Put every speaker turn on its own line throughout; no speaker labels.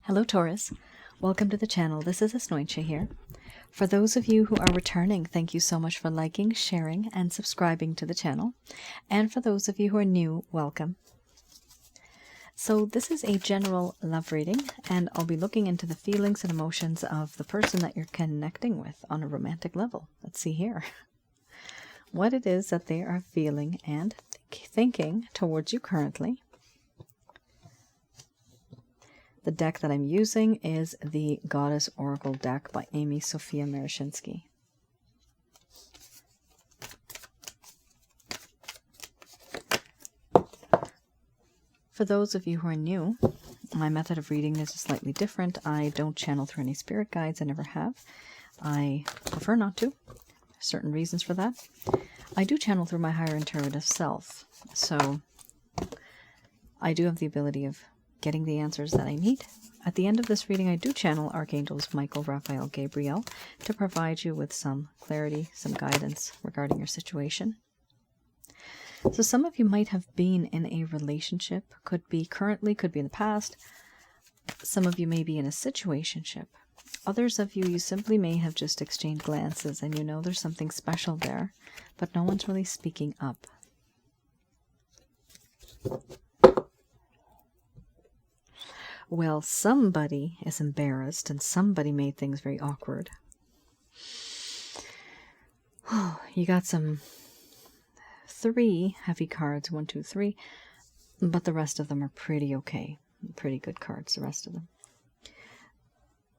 Hello Taurus, welcome to the channel. This is Asnointia here. For those of you who are returning, thank you so much for liking, sharing, and subscribing to the channel. And for those of you who are new, welcome. So this is a general love reading, and I'll be looking into the feelings and emotions of the person that you're connecting with on a romantic level. Let's see here what it is that they are feeling and thinking towards you currently. The deck that I'm using is the Goddess Oracle deck by Amy Sophia Marashinsky. For those of you who are new, my method of reading is slightly different. I don't channel through any spirit guides. I never have. I prefer not to. Certain reasons for that. I do channel through my higher intuitive self. So I do have the ability of getting the answers that I need. At the end of this reading, I do channel Archangels Michael, Raphael, Gabriel to provide you with some clarity, some guidance regarding your situation. So some of you might have been in a relationship, could be currently, could be in the past. Some of you may be in a situationship. Others of you simply may have just exchanged glances and you know there's something special there, but no one's really speaking up. Well, somebody is embarrassed and somebody made things very awkward. Oh, you got some 3 heavy cards, 1, 2, 3, but the rest of them are pretty okay. Pretty good cards, the rest of them.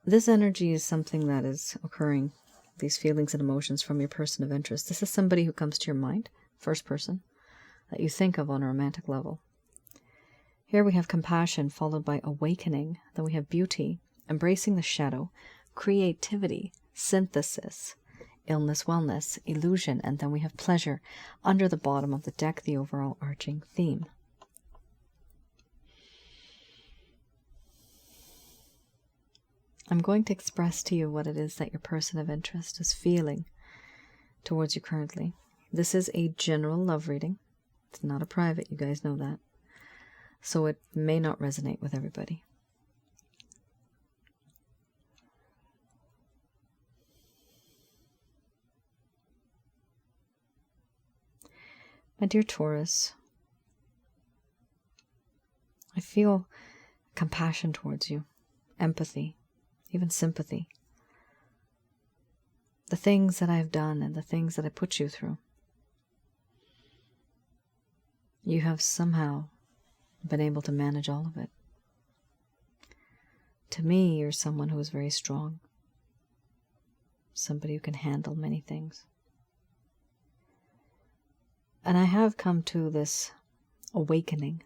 This energy is something that is occurring, these feelings and emotions from your person of interest. This is somebody who comes to your mind, first person, that you think of on a romantic level. Here we have compassion followed by awakening. Then we have beauty, embracing the shadow, creativity, synthesis, illness, wellness, illusion, and then we have pleasure under the bottom of the deck, the overall arching theme. I'm going to express to you what it is that your person of interest is feeling towards you currently. This is a general love reading. It's not a private, you guys know that. So it may not resonate with everybody. My dear Taurus, I feel compassion towards you, empathy, even sympathy. The things that I've done and the things that I put you through. You have somehow been able to manage all of it. To me, you're someone who is very strong. Somebody who can handle many things. And I have come to this awakening,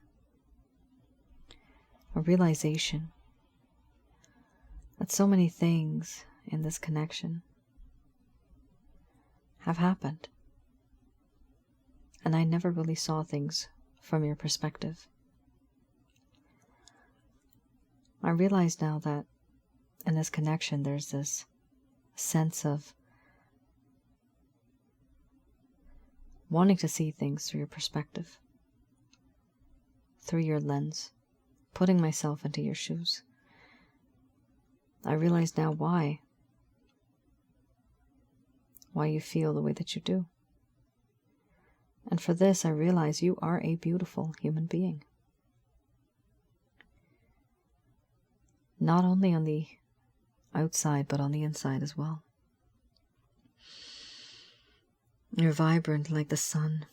a realization that so many things in this connection have happened. And I never really saw things from your perspective. I realize now that in this connection there's this sense of wanting to see things through your perspective, through your lens, putting myself into your shoes. I realize now why you feel the way that you do. And for this I realize you are a beautiful human being. Not only on the outside, but on the inside as well. You're vibrant like the sun.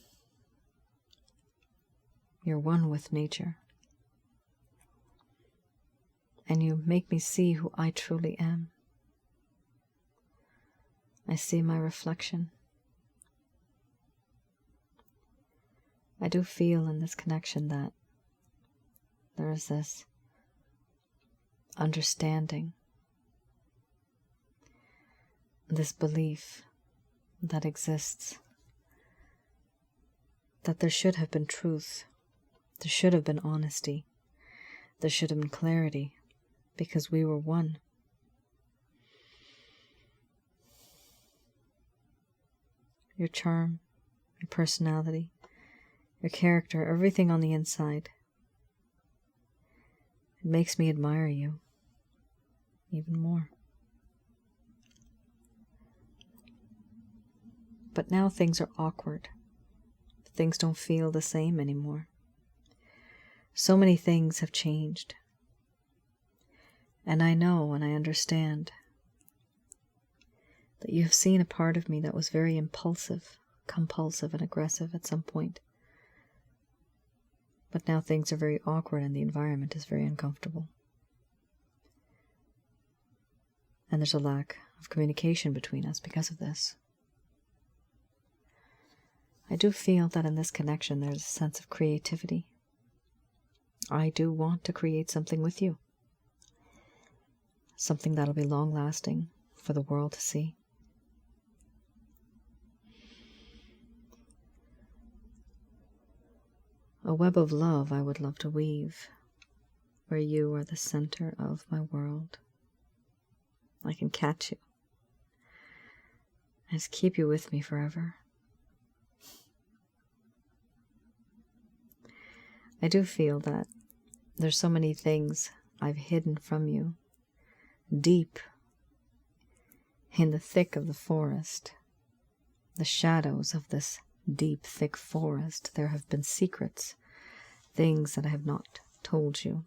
You're one with nature. And you make me see who I truly am. I see my reflection. I do feel in this connection that there is this understanding, this belief that exists, that there should have been truth, there should have been honesty, there should have been clarity, because we were one. Your charm, your personality, your character, everything on the inside. It makes me admire you. even more. But now things are awkward. Things don't feel the same anymore. So many things have changed. And I know and I understand that you have seen a part of me that was very impulsive, compulsive, and aggressive at some point. But now things are very awkward and the environment is very uncomfortable. And there's a lack of communication between us because of this. I do feel that in this connection there's a sense of creativity. I do want to create something with you. Something that'll be long-lasting for the world to see. A web of love I would love to weave, where you are the center of my world. I can catch you. I just keep you with me forever. I do feel that there's so many things I've hidden from you, deep in the thick of the forest, the shadows of this deep, thick forest. There have been secrets, things that I have not told you,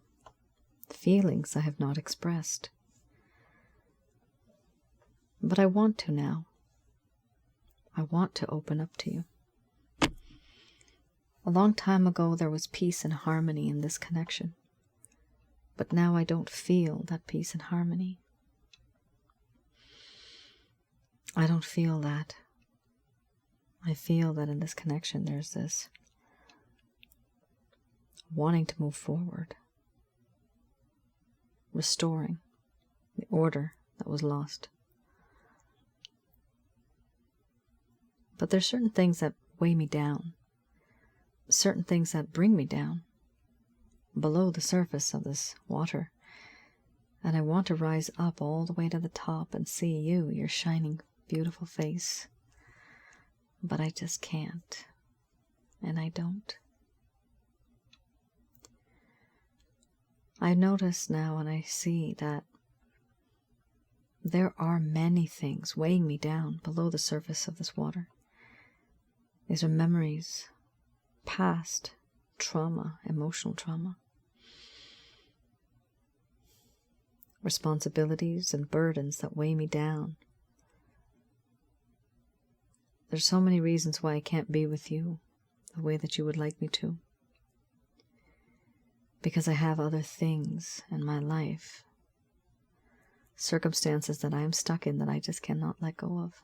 feelings I have not expressed. But I want to now. I want to open up to you. A long time ago there was peace and harmony in this connection, but now I don't feel that peace and harmony. I don't feel that. I feel that in this connection there's this wanting to move forward, restoring the order that was lost. But there's certain things that weigh me down. Certain things that bring me down below the surface of this water, and I want to rise up all the way to the top and see you, your shining, beautiful face, but I just can't, and I don't. I notice now and I see that there are many things weighing me down below the surface of this water. These are memories, past trauma, emotional trauma, responsibilities and burdens that weigh me down. There's so many reasons why I can't be with you the way that you would like me to, because I have other things in my life, circumstances that I am stuck in that I just cannot let go of.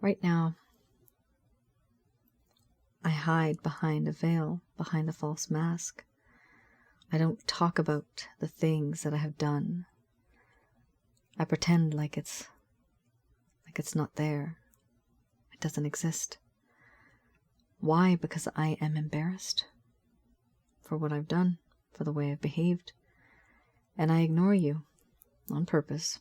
Right now, I hide behind a veil, behind a false mask. I don't talk about the things that I have done. I pretend like it's not there. It doesn't exist. Why? Because I am embarrassed for what I've done, for the way I've behaved. And I ignore you on purpose.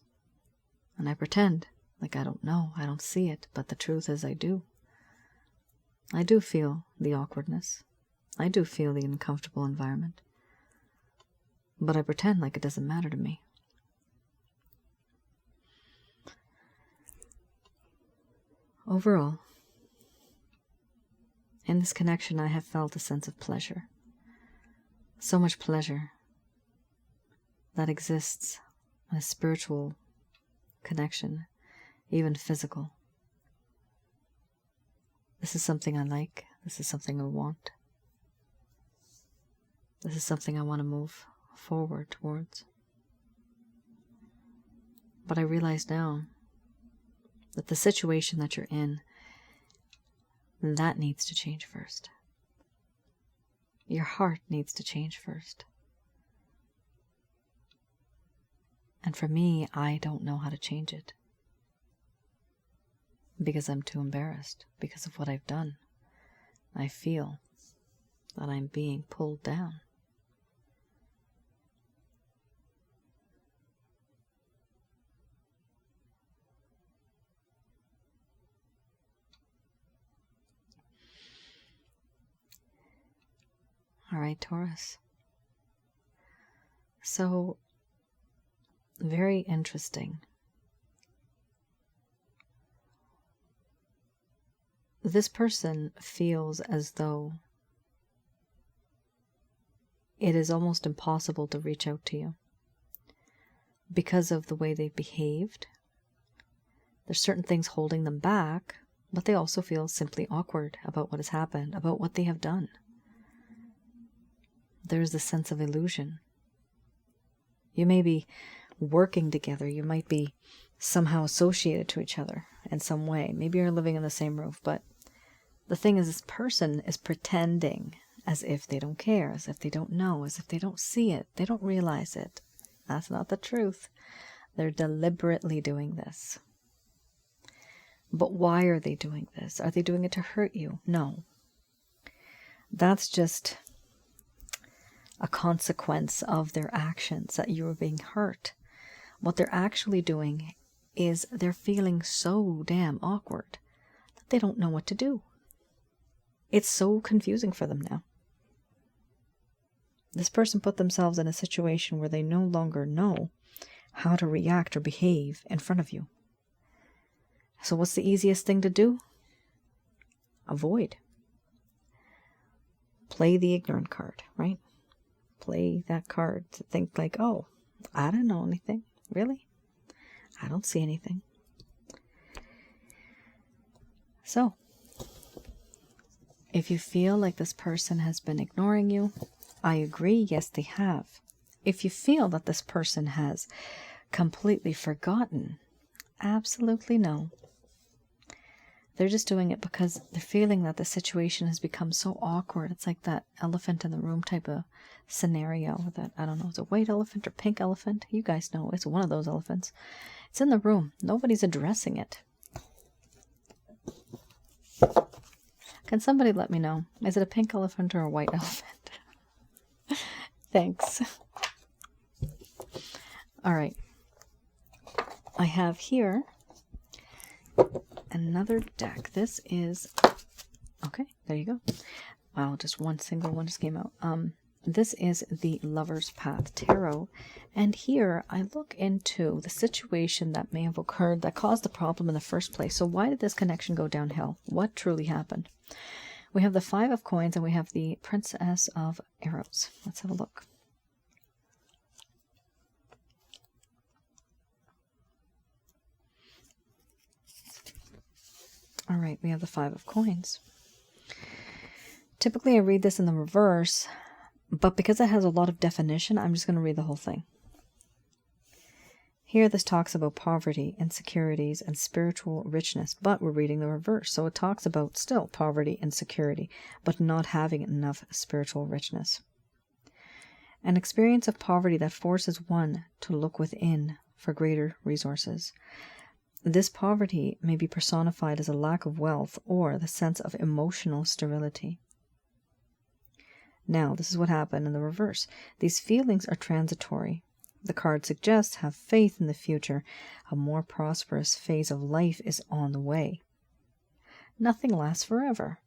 And I pretend like I don't know, I don't see it, but the truth is I do. I do feel the awkwardness. I do feel the uncomfortable environment. But I pretend like it doesn't matter to me. Overall, in this connection I have felt a sense of pleasure. So much pleasure that exists in a spiritual connection, even physical. This is something I like. This is something I want. This is something I want to move forward towards. But I realize now that the situation that you're in, that needs to change first. Your heart needs to change first. And for me, I don't know how to change it. Because I'm too embarrassed, because of what I've done. I feel that I'm being pulled down. All right, Taurus. So, very interesting. This person feels as though it is almost impossible to reach out to you because of the way they've behaved. There's certain things holding them back, but they also feel simply awkward about what has happened, about what they have done. There's a sense of illusion. You may be working together. You might be somehow associated to each other in some way. Maybe you're living in the same roof, but the thing is, this person is pretending as if they don't care, as if they don't know, as if they don't see it, they don't realize it. That's not the truth. They're deliberately doing this. But why are they doing this? Are they doing it to hurt you? No. That's just a consequence of their actions, that you are being hurt. What they're actually doing is they're feeling so damn awkward that they don't know what to do. It's so confusing for them now. This person put themselves in a situation where they no longer know how to react or behave in front of you. So what's the easiest thing to do? Avoid. Play the ignorant card, right? Play that card to think like, oh, I don't know anything. Really? I don't see anything. So, if you feel like this person has been ignoring you, I agree, yes, they have. If you feel that this person has completely forgotten, absolutely no. They're just doing it because they're feeling that the situation has become so awkward. It's like that elephant in the room type of scenario. That, I don't know, it's a white elephant or pink elephant. You guys know, it's one of those elephants. It's in the room. Nobody's addressing it. Can somebody let me know? Is it a pink elephant or a white elephant? Thanks. All right. I have here another deck. This is, okay, there you go. Wow, just one single one just came out. This is the Lover's Path Tarot, and here I look into the situation that may have occurred that caused the problem in the first place. So why did this connection go downhill? What truly happened? We have the Five of Coins and we have the Princess of Arrows. Let's have a look. All right, we have the Five of Coins. Typically I read this in the reverse, but because it has a lot of definition, I'm just going to read the whole thing. Here this talks about poverty, insecurities, and spiritual richness, but we're reading the reverse. So it talks about still poverty, insecurity, but not having enough spiritual richness. An experience of poverty that forces one to look within for greater resources. This poverty may be personified as a lack of wealth or the sense of emotional sterility. Now, this is what happened in the reverse. These feelings are transitory. The card suggests have faith in the future. A more prosperous phase of life is on the way. Nothing lasts forever.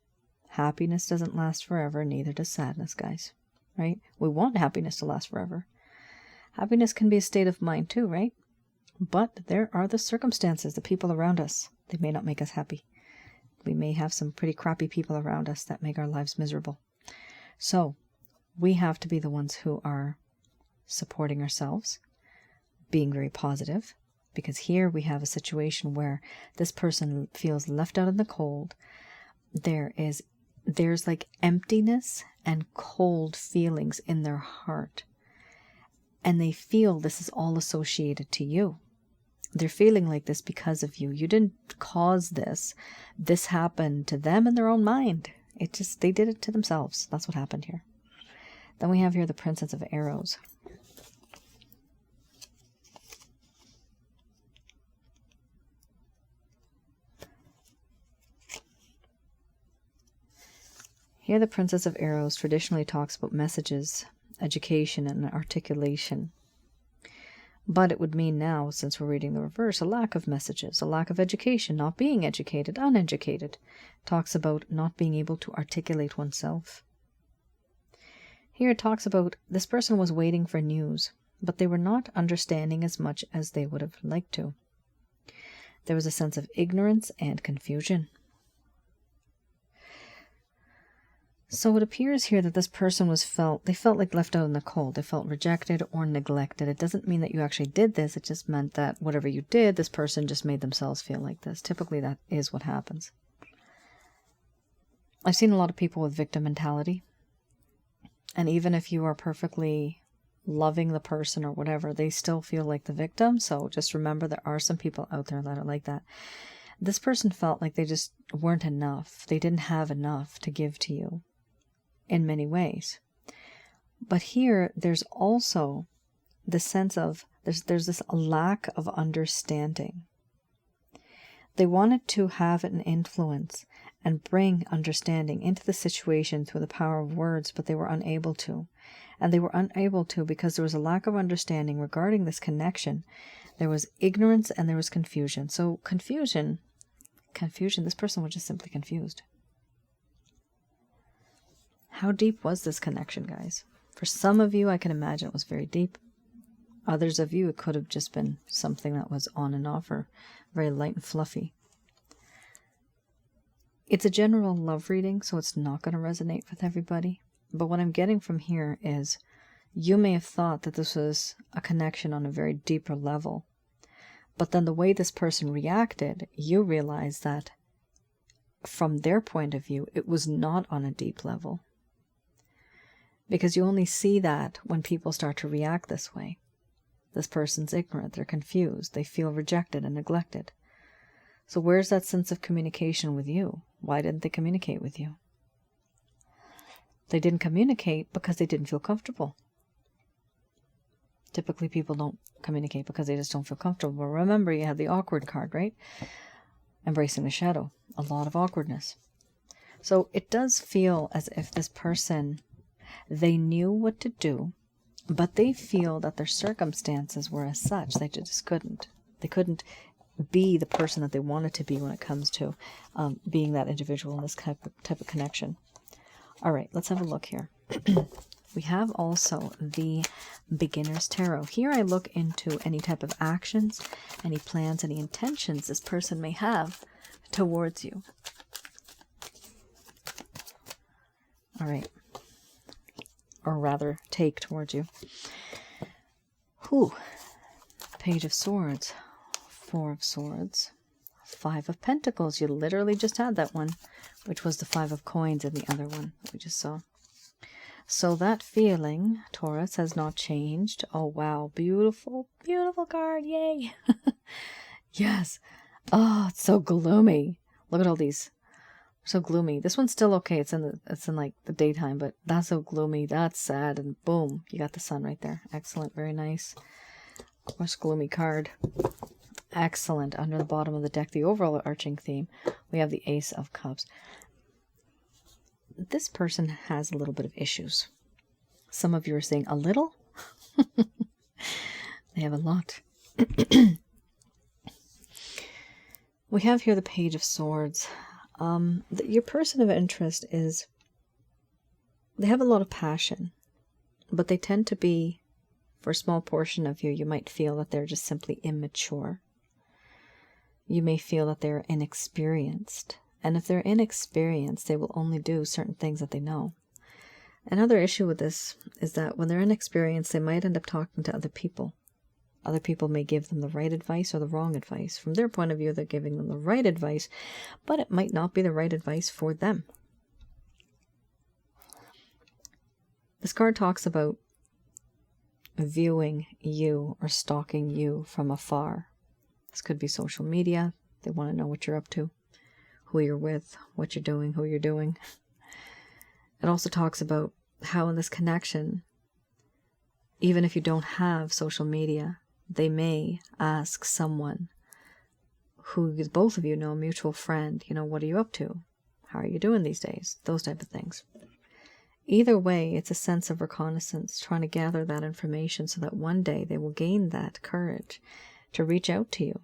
Happiness doesn't last forever, neither does sadness, guys. Right? We want happiness to last forever. Happiness can be a state of mind too, right? But there are the circumstances, the people around us. They may not make us happy. We may have some pretty crappy people around us that make our lives miserable. So, we have to be the ones who are supporting ourselves, being very positive, because here we have a situation where this person feels left out in the cold. There's like emptiness and cold feelings in their heart, and they feel this is all associated to you. They're feeling like this because of you. You didn't cause this. This happened to them in their own mind. They did it to themselves. That's what happened here. Then we have here the Princess of Arrows. Here the Princess of Arrows traditionally talks about messages, education, and articulation. But it would mean now, since we're reading the reverse, a lack of messages, a lack of education, not being educated, uneducated. Talks about not being able to articulate oneself. Here it talks about this person was waiting for news. but they were not understanding as much as they would have liked to. There was a sense of ignorance and confusion. So it appears here that this person they felt like left out in the cold. They felt rejected or neglected. It doesn't mean that you actually did this. It just meant that whatever you did, this person just made themselves feel like this. Typically, that is what happens. I've seen a lot of people with victim mentality. And even if you are perfectly loving the person or whatever, they still feel like the victim. So just remember, there are some people out there that are like that. This person felt like they just weren't enough. They didn't have enough to give to you in many ways. But here, there's also the sense of, there's this lack of understanding. They wanted to have an influence and bring understanding into the situation through the power of words, but they were unable to. And they were unable to because there was a lack of understanding regarding this connection. There was ignorance and there was confusion. So confusion, this person was just simply confused. How deep was this connection, guys? For some of you, I can imagine it was very deep. Others of you, it could have just been something that was on and off or very light and fluffy. It's a general love reading, so it's not going to resonate with everybody. But what I'm getting from here is you may have thought that this was a connection on a very deeper level. But then the way this person reacted, you realize that from their point of view, it was not on a deep level. Because you only see that when people start to react this way. This person's ignorant, they're confused, they feel rejected and neglected. So where's that sense of communication with you? Why didn't they communicate with you? They didn't communicate because they didn't feel comfortable. Typically people don't communicate because they just don't feel comfortable. But remember, you have the awkward card, right? Embracing the shadow. A lot of awkwardness. So it does feel as if this person, they knew what to do, but they feel that their circumstances were as such. They just couldn't. They couldn't be the person that they wanted to be when it comes to being that individual in this type of connection. All right, let's have a look here. We have also the Beginner's Tarot. Here I look into any type of actions, any plans, any intentions this person may have towards you. All right. Or rather, take towards you. Whew. Page of Swords. 4 of Swords. 5 of Pentacles. You literally just had that one, which was the 5 of Coins in the other one that we just saw. So that feeling, Taurus, has not changed. Oh, wow. Beautiful, beautiful card. Yay. Yes. Oh, it's so gloomy. Look at all these. So gloomy. This one's still okay. It's in like the daytime, but that's so gloomy. That's sad. And boom, you got the sun right there. Excellent. Very nice. Much gloomy card. Excellent. Under the bottom of the deck, the overall arching theme, we have the Ace of Cups. This person has a little bit of issues. Some of you are saying a little. They have a lot. We have here the Page of Swords. Your person of interest is, they have a lot of passion, but they tend to be, for a small portion of you, you might feel that they're just simply immature. You may feel that they're inexperienced. And if they're inexperienced, they will only do certain things that they know. Another issue with this is that when they're inexperienced, they might end up talking to other people. Other people may give them the right advice or the wrong advice. From their point of view, they're giving them the right advice, but it might not be the right advice for them. This card talks about viewing you or stalking you from afar. This could be social media. They want to know what you're up to, who you're with, what you're doing, who you're doing. It also talks about how in this connection, even if you don't have social media, they may ask someone who both of you know, a mutual friend, what are you up to? How are you doing these days? Those type of things. Either way, it's a sense of reconnaissance, trying to gather that information so that one day they will gain that courage to reach out to you.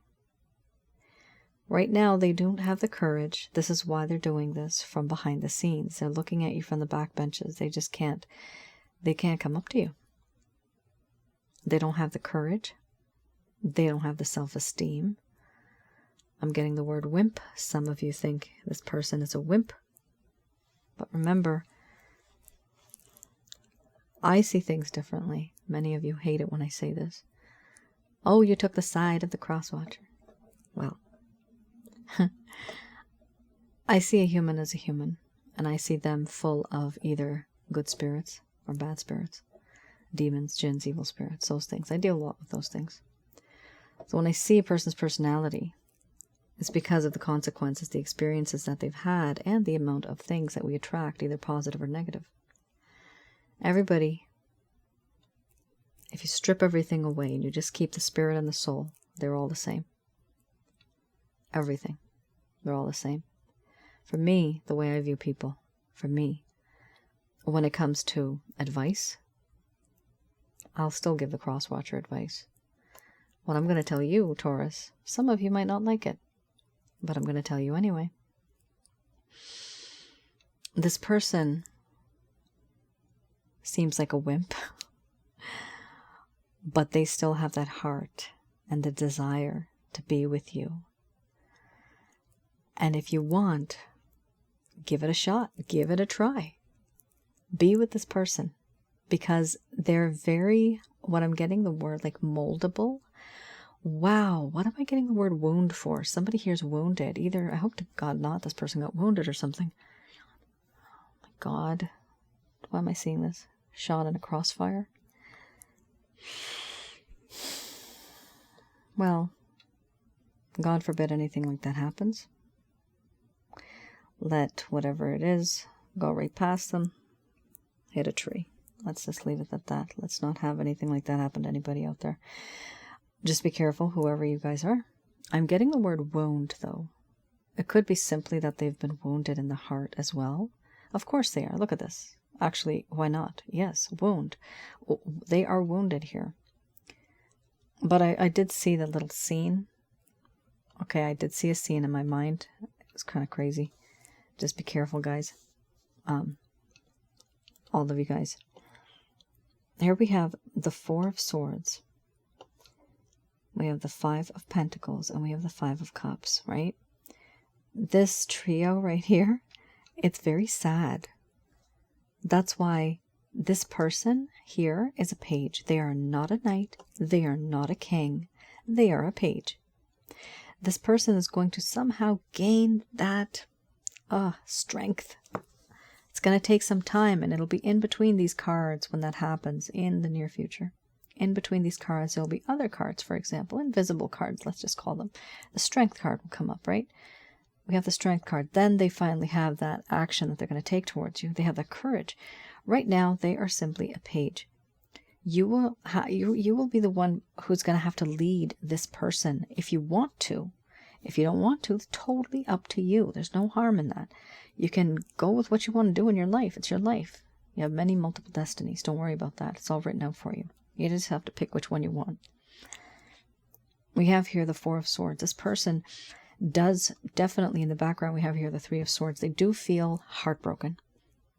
Right now, they don't have the courage. This is why they're doing this from behind the scenes. They're looking at you from the back benches. They just can't. They can't come up to you. They don't have the courage. They don't have the self-esteem. I'm getting the word wimp. Some of you think this person is a wimp. But remember, I see things differently. Many of you hate it when I say this. Oh, you took the side of the cross-watcher. Well, I see a human as a human, and I see them full of either good spirits or bad spirits. Demons, jinns, evil spirits, those things. I deal a lot with those things. So when I see a person's personality, it's because of the consequences, the experiences that they've had, and the amount of things that we attract, either positive or negative. Everybody, if you strip everything away and you just keep the spirit and the soul, they're all the same. Everything. They're all the same. For me, the way I view people, for me, when it comes to advice, I'll still give the cross-watcher advice. What I'm going to tell you, Taurus, some of you might not like it, but I'm going to tell you anyway. This person seems like a wimp, but they still have that heart and the desire to be with you. And if you want, give it a shot, give it a try. Be with this person, because they're very, what I'm getting the word like moldable. Wow, what am I getting the word wound for? Somebody here's wounded. Either, I hope to God not, this person got wounded or something. Oh my God. Why am I seeing this? Shot in a crossfire? Well, God forbid anything like that happens. Let whatever it is go right past them. Hit a tree. Let's just leave it at that. Let's not have anything like that happen to anybody out there. Just be careful, whoever you guys are. I'm getting the word wound, though. It could be simply that they've been wounded in the heart as well. Of course they are. Look at this. Actually, why not? Yes, wound. They are wounded here. But I did see the little scene. Okay, I did see a scene in my mind. It was kind of crazy. Just be careful, guys. All of you guys. Here we have the Four of Swords. We have the Five of Pentacles, and we have the Five of Cups, right? This trio right here, it's very sad. That's why this person here is a page. They are not a knight. They are not a king. They are a page. This person is going to somehow gain that strength. It's going to take some time, and it'll be in between these cards when that happens in the near future. In between these cards, there'll be other cards, for example, invisible cards, let's just call them. The Strength card will come up, right? We have the Strength card. Then they finally have that action that they're going to take towards you. They have that courage. Right now, they are simply a page. You will be the one who's going to have to lead this person if you want to. If you don't want to, it's totally up to you. There's no harm in that. You can go with what you want to do in your life. It's your life. You have many multiple destinies. Don't worry about that. It's all written out for you. You just have to pick which one you want. We have here the Four of Swords. This person does definitely, in the background, we have here the Three of Swords. They do feel heartbroken.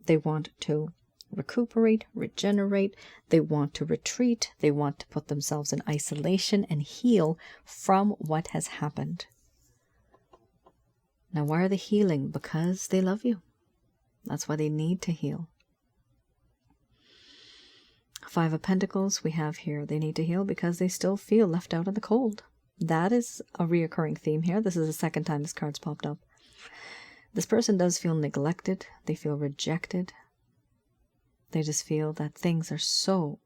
They want to recuperate, regenerate. They want to retreat. They want to put themselves in isolation and heal from what has happened. Now, why are they healing? Because they love you. That's why they need to heal. Five of Pentacles we have here. They need to heal because they still feel left out in the cold. That is a reoccurring theme here. This is the second time this card's popped up. This person does feel neglected. They feel rejected. They just feel that things are so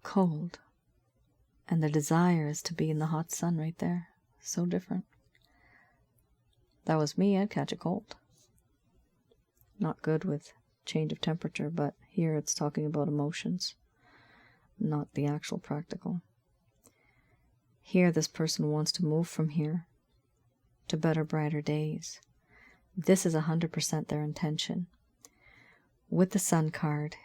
cold. And their desire is to be in the hot sun right there. So different. That was me, I'd catch a cold. Not good with change of temperature, but here it's talking about emotions, not the actual practical. Here this person wants to move from here to better, brighter days. This is 100% their intention. With the Sun card,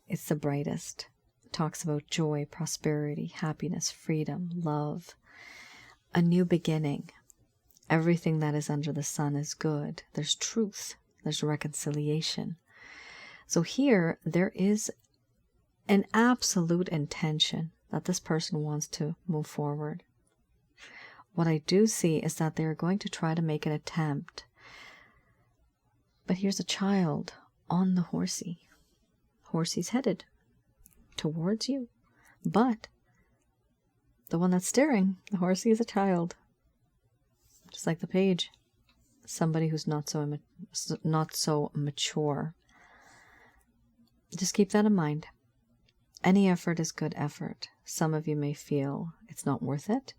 it's the brightest. It talks about joy, prosperity, happiness, freedom, love, a new beginning. Everything that is under the sun is good. There's truth. There's reconciliation. So here, there is an absolute intention that this person wants to move forward. What I do see is that they're going to try to make an attempt. But here's a child on the horsey. Horsey's headed towards you. But the one that's steering the horsey is a child. Just like the page. Somebody who's not so mature. Just keep that in mind. Any effort is good effort. Some of you may feel it's not worth it,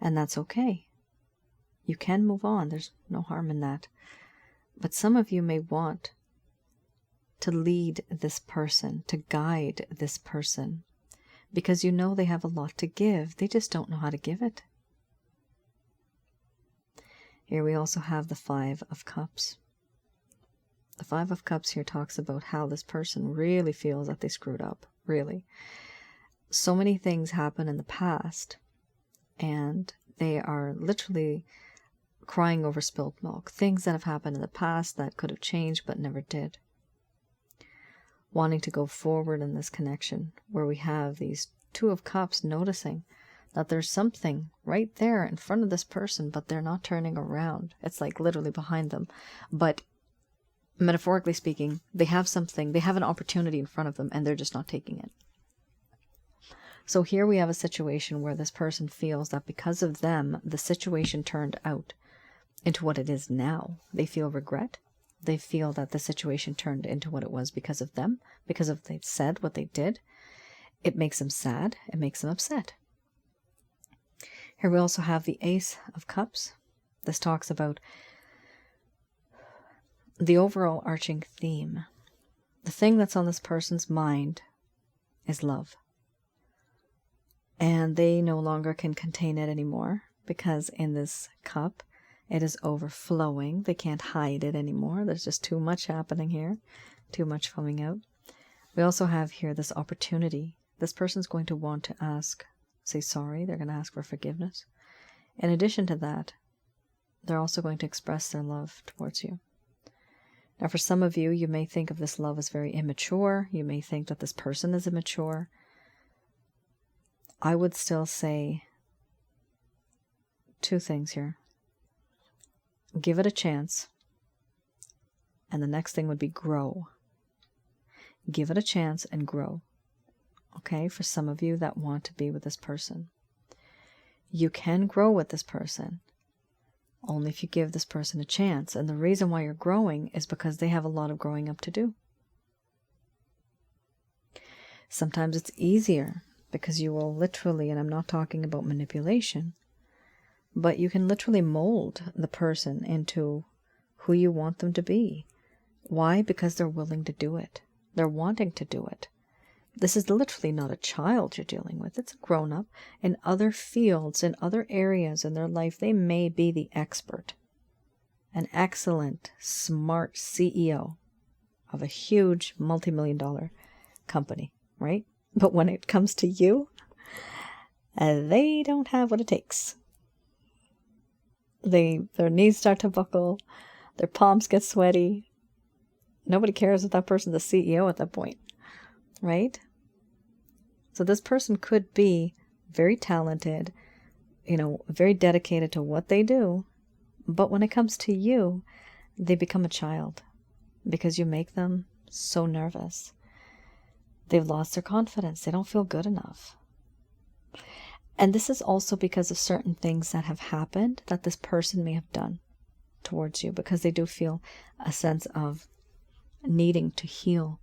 and that's okay. You can move on. There's no harm in that. But some of you may want to lead this person, to guide this person, because you know they have a lot to give. They just don't know how to give it. Here we also have the Five of Cups. The Five of Cups here talks about how this person really feels that they screwed up. Really. So many things happen in the past, and they are literally crying over spilled milk. Things that have happened in the past that could have changed but never did. Wanting to go forward in this connection, where we have these Two of Cups noticing that there's something right there in front of this person, but they're not turning around. It's like literally behind them. But metaphorically speaking, they have something, they have an opportunity in front of them, and they're just not taking it. So here we have a situation where this person feels that because of them, the situation turned out into what it is now. They feel regret. They feel that the situation turned into what it was because of them, because of what they said, what they did. It makes them sad. It makes them upset. Here we also have the Ace of Cups. This talks about the overall arching theme. The thing that's on this person's mind is love. And they no longer can contain it anymore, because in this cup, it is overflowing. They can't hide it anymore. There's just too much happening here, too much coming out. We also have here this opportunity. This person's going to want to say sorry. They're going to ask for forgiveness. In addition to that, they're also going to express their love towards you. Now, for some of you, you may think of this love as very immature. You may think that this person is immature. I would still say two things here. Give it a chance. And the next thing would be grow. Give it a chance and grow. Okay, for some of you that want to be with this person. You can grow with this person only if you give this person a chance. And the reason why you're growing is because they have a lot of growing up to do. Sometimes it's easier because you will literally, and I'm not talking about manipulation, but you can literally mold the person into who you want them to be. Why? Because they're willing to do it. They're wanting to do it. This is literally not a child you're dealing with. It's a grown-up. In other fields, in other areas in their life, they may be the expert. An excellent, smart CEO of a huge multi-million-dollar company, right? But when it comes to you, they don't have what it takes. Their knees start to buckle. Their palms get sweaty. Nobody cares if that person's the CEO at that point, right? So this person could be very talented, very dedicated to what they do. But when it comes to you, they become a child because you make them so nervous. They've lost their confidence. They don't feel good enough. And this is also because of certain things that have happened that this person may have done towards you, because they do feel a sense of needing to heal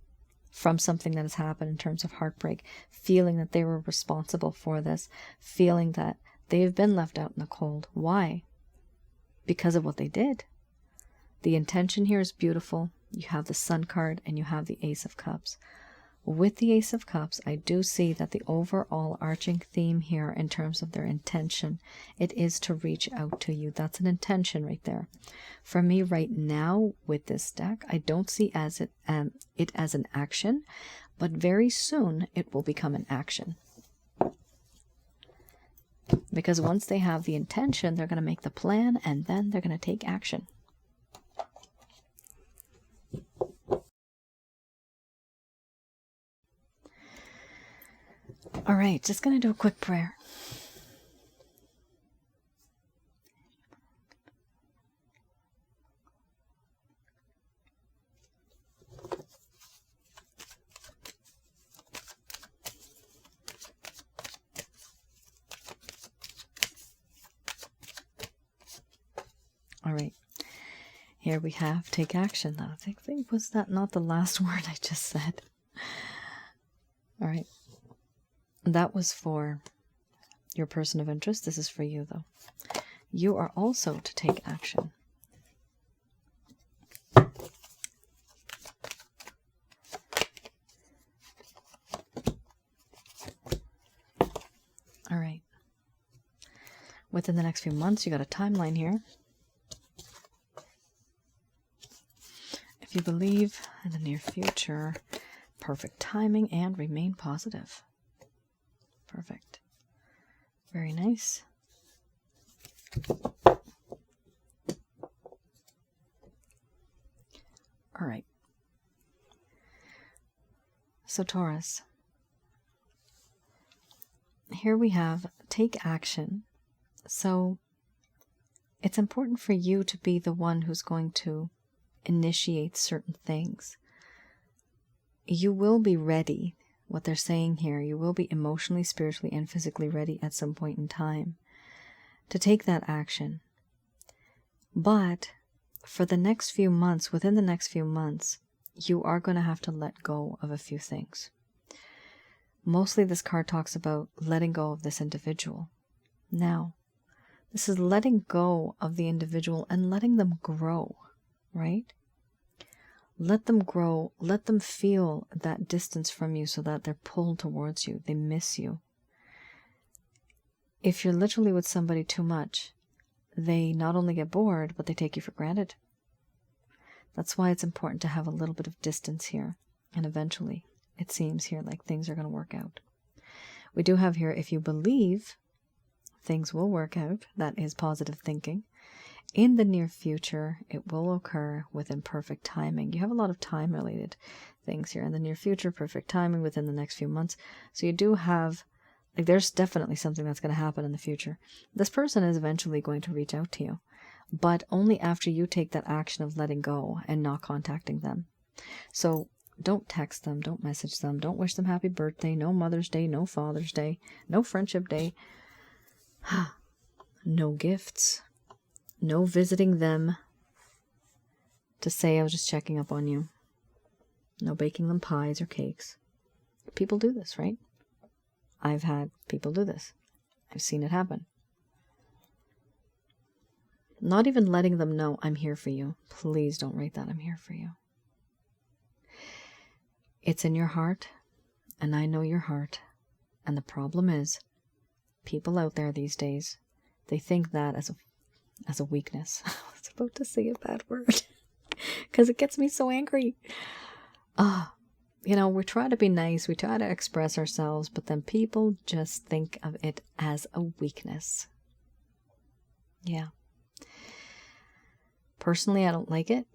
from something that has happened in terms of heartbreak, feeling that they were responsible for this, feeling that they've been left out in the cold. Why? Because of what they did. The intention here is beautiful. You have the Sun card and you have the Ace of Cups. With the Ace of Cups, I do see that the overall arching theme here in terms of their intention, it is to reach out to you. That's an intention right there. For me right now with this deck, I don't see it as an action, but very soon it will become an action. Because once they have the intention, they're going to make the plan and then they're going to take action. All right, just going to do a quick prayer. All right, here we have take action. I think was that not the last word I just said? All right, that was for your person of interest. This is for you, though. You are also to take action. All right. Within the next few months, you got a timeline here. If you believe in the near future, perfect timing, and remain positive. Perfect. Very nice. All right. So Taurus, here we have take action. So it's important for you to be the one who's going to initiate certain things. You will be ready. What they're saying here, you will be emotionally, spiritually, and physically ready at some point in time to take that action. But for the next few months, within the next few months, you are going to have to let go of a few things. Mostly this card talks about letting go of this individual. Now, this is letting go of the individual and letting them grow, right? Let them grow, let them feel that distance from you so that they're pulled towards you, they miss you. If you're literally with somebody too much, they not only get bored, but they take you for granted. That's why it's important to have a little bit of distance here, and eventually, it seems here like things are going to work out. We do have here, if you believe things will work out, that is positive thinking. In the near future, it will occur within perfect timing. You have a lot of time-related things here. In the near future, perfect timing within the next few months. So you do have, like, there's definitely something that's going to happen in the future. This person is eventually going to reach out to you, but only after you take that action of letting go and not contacting them. So don't text them, don't message them, don't wish them happy birthday, no Mother's Day, no Father's Day, no Friendship Day, no gifts. No visiting them to say I was just checking up on you. No baking them pies or cakes. People do this, right? I've had people do this. I've seen it happen. Not even letting them know I'm here for you. Please don't write that I'm here for you. It's in your heart, and I know your heart. And the problem is, people out there these days, they think that as a weakness. I was about to say a bad word because it gets me so angry. You know, we try to be nice, we try to express ourselves, but then people just think of it as a weakness. Yeah. Personally, I don't like it,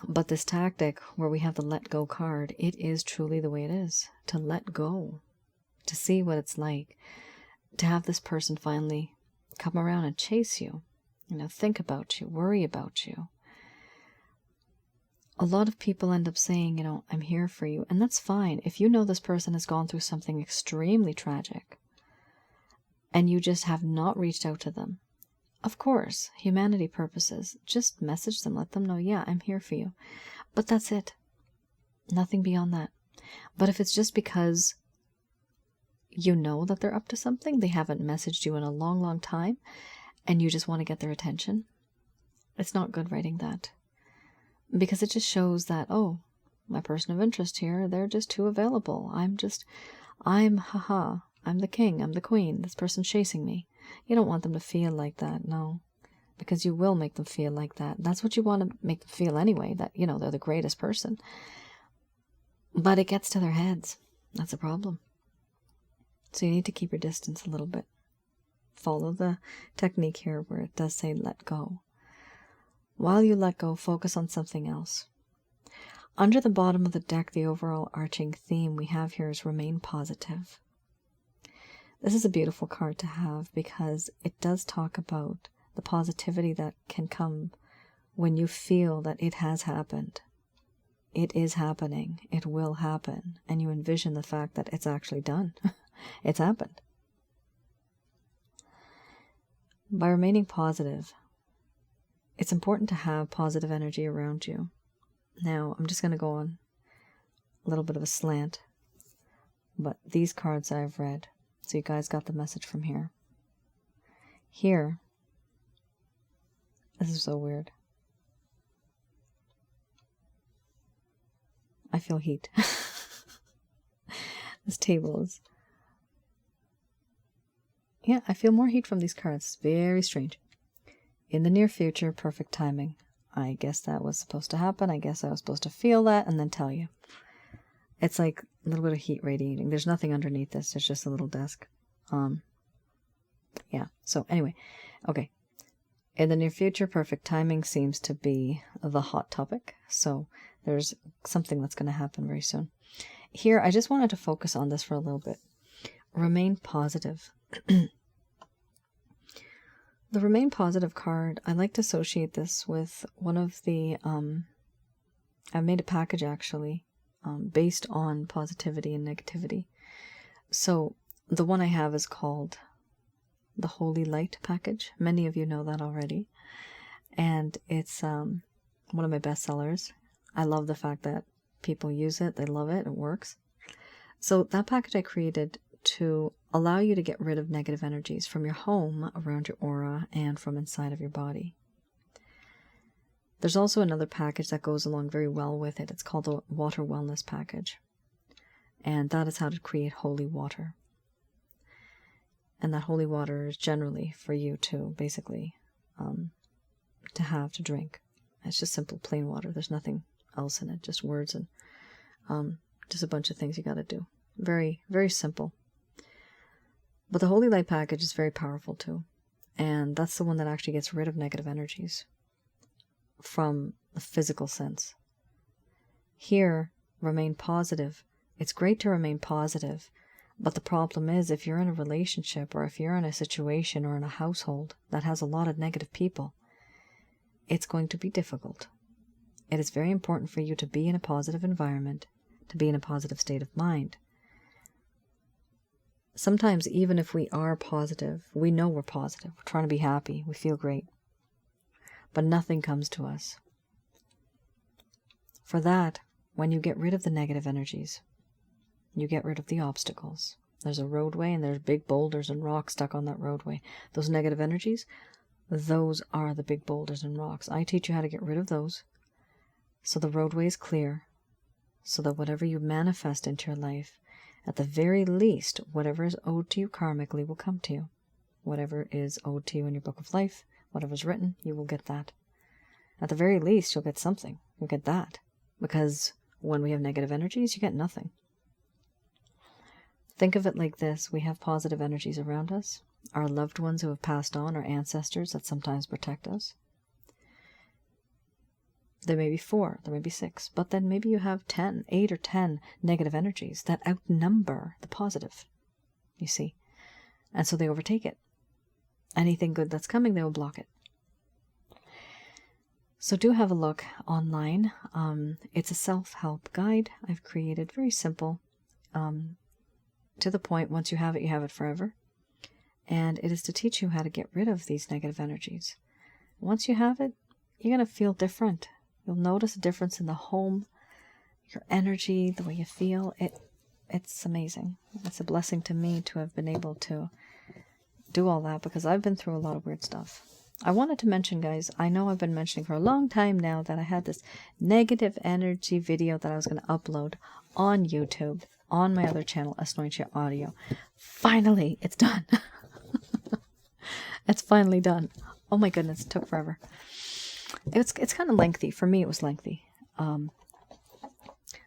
but this tactic where we have the let go card, it is truly the way it is. To let go, to see what it's like, to have this person finally come around and chase you. You know, think about you, worry about you. A lot of people end up saying, you know, I'm here for you. And that's fine. If you know this person has gone through something extremely tragic and you just have not reached out to them, of course, humanity purposes, just message them, let them know, yeah, I'm here for you. But that's it. Nothing beyond that. But if it's just because you know that they're up to something, they haven't messaged you in a long, long time, and you just want to get their attention, it's not good writing that. Because it just shows that, oh, my person of interest here, they're just too available. I'm the king, I'm the queen, this person's chasing me. You don't want them to feel like that, no. Because you will make them feel like that. That's what you want to make them feel anyway, that, you know, they're the greatest person. But it gets to their heads. That's a problem. So you need to keep your distance a little bit. Follow the technique here where it does say let go. While you let go, focus on something else. Under the bottom of the deck, the overall arching theme we have here is remain positive. This is a beautiful card to have because it does talk about the positivity that can come when you feel that it has happened. It is happening. It will happen. And you envision the fact that it's actually done. It's happened. By remaining positive, it's important to have positive energy around you. Now, I'm just going to go on a little bit of a slant, but these cards I've read, so you guys got the message from here. Here, this is so weird. I feel heat. This table is... Yeah, I feel more heat from these cards. Very strange. In the near future, perfect timing. I guess that was supposed to happen. I guess I was supposed to feel that and then tell you. It's like a little bit of heat radiating. There's nothing underneath this. It's just a little desk. Yeah, so anyway. Okay. In the near future, perfect timing seems to be the hot topic. So there's something that's going to happen very soon. Here, I just wanted to focus on this for a little bit. Remain positive. The Remain Positive card, I like to associate this with one of the, I made a package actually, based on positivity and negativity. So the one I have is called the Holy Light package. Many of you know that already. And it's one of my best sellers. I love the fact that people use it. They love it. It works. So that package I created to allow you to get rid of negative energies from your home, around your aura, and from inside of your body. There's also another package that goes along very well with it. It's called the Water Wellness Package. And that is how to create holy water. And that holy water is generally for you to basically to drink. It's just simple plain water. There's nothing else in it, just words and just a bunch of things you got to do. Very, very simple. But the Holy Light package is very powerful too. And that's the one that actually gets rid of negative energies from the physical sense. Here, remain positive. It's great to remain positive. But the problem is, if you're in a relationship or if you're in a situation or in a household that has a lot of negative people, it's going to be difficult. It is very important for you to be in a positive environment, to be in a positive state of mind. Sometimes, even if we are positive, we know we're positive. We're trying to be happy. We feel great. But nothing comes to us. For that, when you get rid of the negative energies, you get rid of the obstacles. There's a roadway and there's big boulders and rocks stuck on that roadway. Those negative energies, those are the big boulders and rocks. I teach you how to get rid of those so the roadway is clear, so that whatever you manifest into your life, at the very least, whatever is owed to you karmically will come to you. Whatever is owed to you in your book of life, whatever's written, you will get that. At the very least, you'll get something. You'll get that. Because when we have negative energies, you get nothing. Think of it like this. We have positive energies around us. Our loved ones who have passed on, our ancestors that sometimes protect us. There may be 4, there may be 6, but then maybe you have 8 or 10 negative energies that outnumber the positive, you see. And so they overtake it. Anything good that's coming, they will block it. So do have a look online. It's a self-help guide I've created, very simple, to the point. Once you have it forever. And it is to teach you how to get rid of these negative energies. Once you have it, you're going to feel different. You'll notice a difference in the home, your energy, the way you feel. It's amazing. It's a blessing to me to have been able to do all that because I've been through a lot of weird stuff. I wanted to mention, guys, I know I've been mentioning for a long time now that I had this negative energy video that I was going to upload on YouTube, on my other channel, Asnointia Audio. Finally, it's done. It's finally done. Oh my goodness, it took forever. It's kind of lengthy. For me, it was lengthy.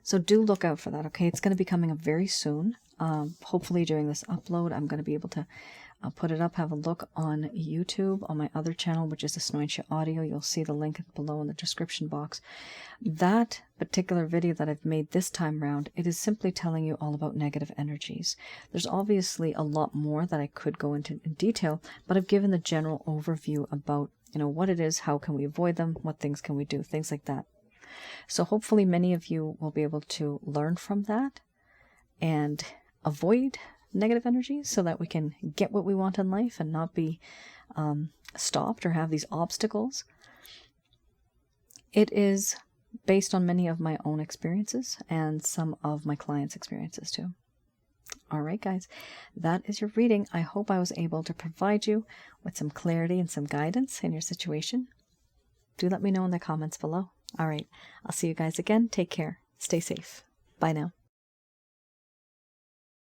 So do look out for that, okay? It's going to be coming up very soon. Hopefully during this upload, I'm going to be able to put it up, have a look on YouTube on my other channel, which is Asnointia Audio. You'll see the link below in the description box. That particular video that I've made this time around, it is simply telling you all about negative energies. There's obviously a lot more that I could go into in detail, but I've given the general overview about, what it is, how can we avoid them, what things can we do, things like that. So hopefully many of you will be able to learn from that and avoid negative energies so that we can get what we want in life and not be stopped or have these obstacles. It is based on many of my own experiences and some of my clients' experiences too. All right, guys, that is your reading. I hope I was able to provide you with some clarity and some guidance in your situation. Do let me know in the comments below. All right, I'll see you guys again. Take care. Stay safe. Bye now.